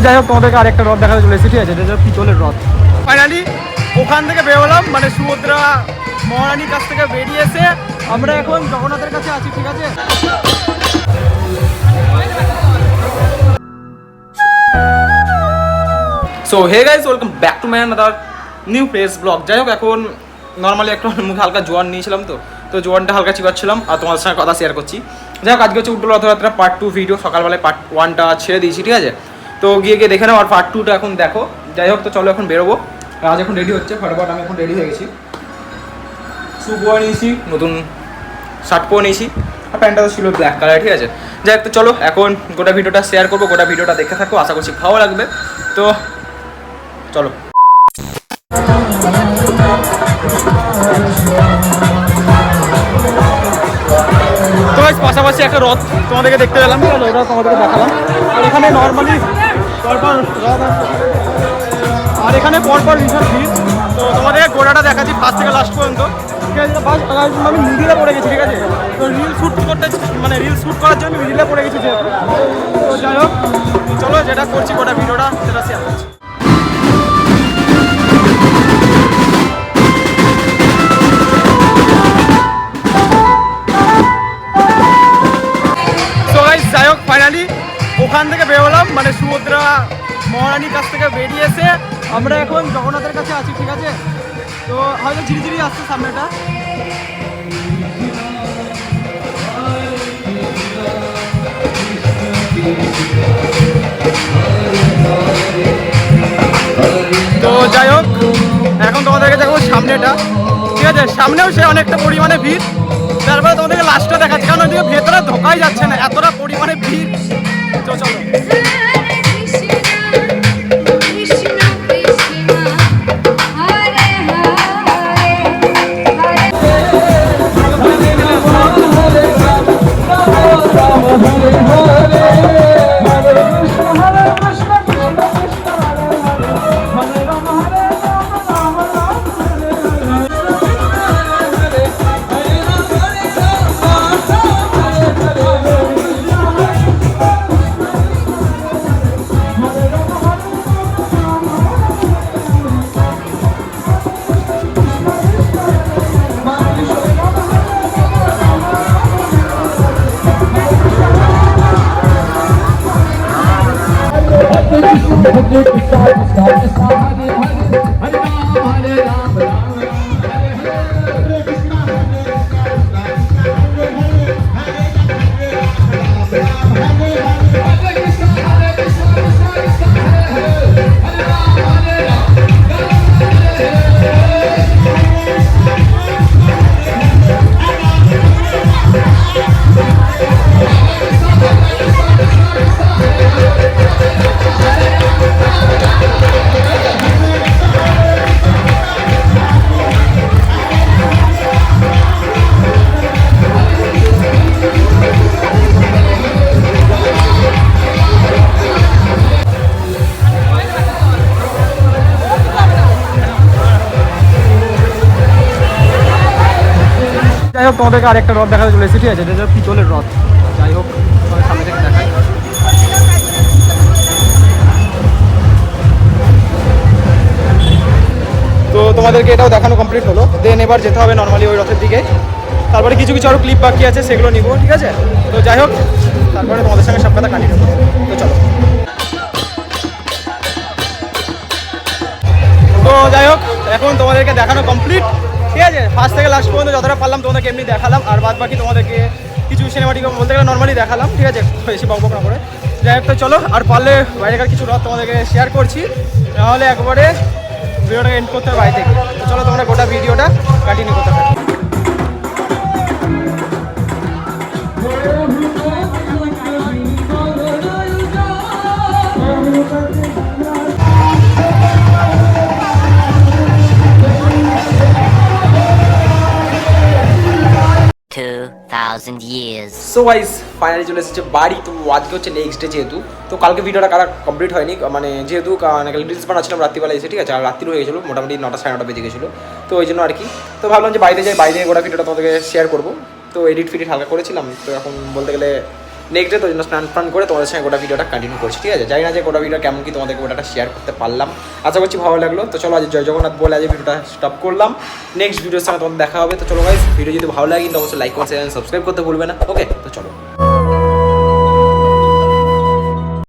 যাই হোক তোমাদেরকে আরেকটা রথ দেখাতে চলেছি, ঠিক আছে, এটা পিতলের রথ। ফাইনালি ওখান থেকে বেরোলাম, মানে সুভদ্রা মহারানীর কাছ থেকে বেরিয়ে এসে আমরা এখন জগন্নাথের কাছে আছি, ঠিক আছে। So hey guys, welcome back to my another new fresh blog. যাই হোক, এখন নর্মালি একটু মুখে হালকা জোয়ান নিয়েছিলাম, তো জোয়ানটা হালকা চিবাচ্ছিলাম আর তোমাদের সঙ্গে কথা শেয়ার করছি। যাই হোক, আজকে হচ্ছে উল্টো রথযাত্রা পার্ট 2 ভিডিও। সকালবেলায় পার্ট 1টা ছেড়ে দিয়েছি, ঠিক আছে। তো গিয়ে দেখে নাও, আর পার্ট 2টা এখন দেখো। যাই হোক, তো চলো এখন বেরোবো। আজ এখন রেডি হচ্ছে ফটাফট, আমি এখন রেডি হয়ে গেছি। শু পরে নিয়েছি, নতুন শার্ট পরে নিয়েছি, আর প্যান্টটা তো ছিল ব্ল্যাক কালার, ঠিক আছে। যাই হোক, তো চলো এখন গোটা ভিডিওটা শেয়ার করবো, গোটা ভিডিওটা দেখে থাকো, আশা করছি ভালো লাগবে। তো চলো। তো পাশাপাশি একটা রথ তোমাদেরকে দেখতে পেলাম, ঠিক আছে, ওটা তোমাদেরকে দেখালাম। আর এখানে নর্মালি পরপর রথ, আর এখানে পরপর ভীষণ ভিড়। তো তোমাদের গোড়াটা দেখাচ্ছি ফার্স্ট থেকে লাস্ট পর্যন্ত, ঠিক আছে। আমি মিডিলে পড়ে গেছি, ঠিক আছে। তো রিল শ্যুট করতে, মানে রিল শ্যুট করার জন্য মিডিলে পড়ে গেছি যেহেতু। তো যাই হোক, চলো যেটা করছি গোটা ভিডিওটা সেটা শেয়ার করছি। যাই হোক, ফাইনালি ওখান থেকে বেরোলাম, মানে সুভদ্রা মহারানীর কাছ থেকে বেরিয়ে এসে আমরা এখন জগন্নাথের কাছে আছি, ঠিক আছে। তো হয়তো ঝিরিঝিরি আসছে সামনেটা। তো যাই হোক, এখন তোমাদেরকে দেখবো সামনেটা, ঠিক আছে। সামনেও সে অনেকটা পরিমাণে ভিড়, তারপরে তোমাদেরকে লাস্টটা দেখাচ্ছি, কারণ ওইদিকে ভেতরে ঢোকাই যাচ্ছে না, এতটা পরিমাণে ভিড়। তো চলো। যাই হোক, তোমাদেরকে আরেকটা রথ দেখাতে চলেছি, ঠিক আছে, এটা পিতলের রথ। যাই হোক, তোমাদের সামনে থেকে দেখাই। তো তোমাদেরকে এটাও দেখানো কমপ্লিট হলো, দেন এবার যেতে হবে নর্মালি ওই রথের দিকে। তারপরে কিছু কিছু আরও ক্লিপ বাকি আছে, সেগুলো নিবো, ঠিক আছে। তো যাই হোক, তারপরে তোমাদের সঙ্গে সব কথা কাটিয়ে নেবো। তো চলো। তো যাই হোক, এখন তোমাদেরকে দেখানো কমপ্লিট, ঠিক আছে। ফার্স্ট থেকে লাস্ট পর্যন্ত যতটা পারলাম তোমাদেরকে এমনি দেখালাম, আর বাদ বাকি তোমাদেরকে কিছু সিনেমাটিক বলতে গেলে নর্মালি দেখালাম, ঠিক আছে, বেশি বকবক না করে। যাই হোক, তো চলো, আর পারলে বাইরেকার কিছু রথ তোমাদেরকে শেয়ার করছি, নাহলে একবারে ভিডিওটাকে এন্ড করতে হবে বাইরে থেকে। তো চলো, তোমরা গোটা ভিডিওটা কন্টিনিউ করতে থাকো। সো গাইস, ফাইনালি চলে এসেছে বাড়ি। তো আজকে হচ্ছে নেক্সট ডে, যেহেতু তো কালকে ভিডিওটা কারা কমপ্লিট হয়নি, মানে যেহেতু রিলস বানাচ্ছিলাম রাত্রিবেলা এসে, ঠিক আছে। আর রাত্রিও হয়ে গেছিলো, মোটামুটি 9টা সাড়ে 9টা বেজে গেছিলো। তো ওই জন্য আর কি, তো ভাবলাম যে বাইরে যাই, বাইরে গোটা ভিডিওটা তোমাদেরকে শেয়ার করবো। তো এডিট ফিডিট হালকা করেছিলাম, তো এখন বলতে গেলে নেক্সট ডে তো জন্য স্নান ফান করে তোমাদের সঙ্গে গোটা ভিডিওটা কন্টিনিউ করছি, ঠিক আছে? জানি না যে গোটা ভিডিও কেমন কি তোমাদেরকে গোটাটা শেয়ার করতে পারলাম, আশা করছি ভালো লাগলো। তো চলো আজ জয় জগন্নাথ বলে আজ ভিডিওটা স্টপ করলাম, নেক্সট ভিডিওর সঙ্গে তোমাদের দেখা হবে। তো চলো গাইস, ভিডিও যদি ভালো লাগে কিন্তু অবশ্যই লাইক কমেন্ট সাবস্ক্রাইব করতে ভুলবে না। ওকে, তো চলো।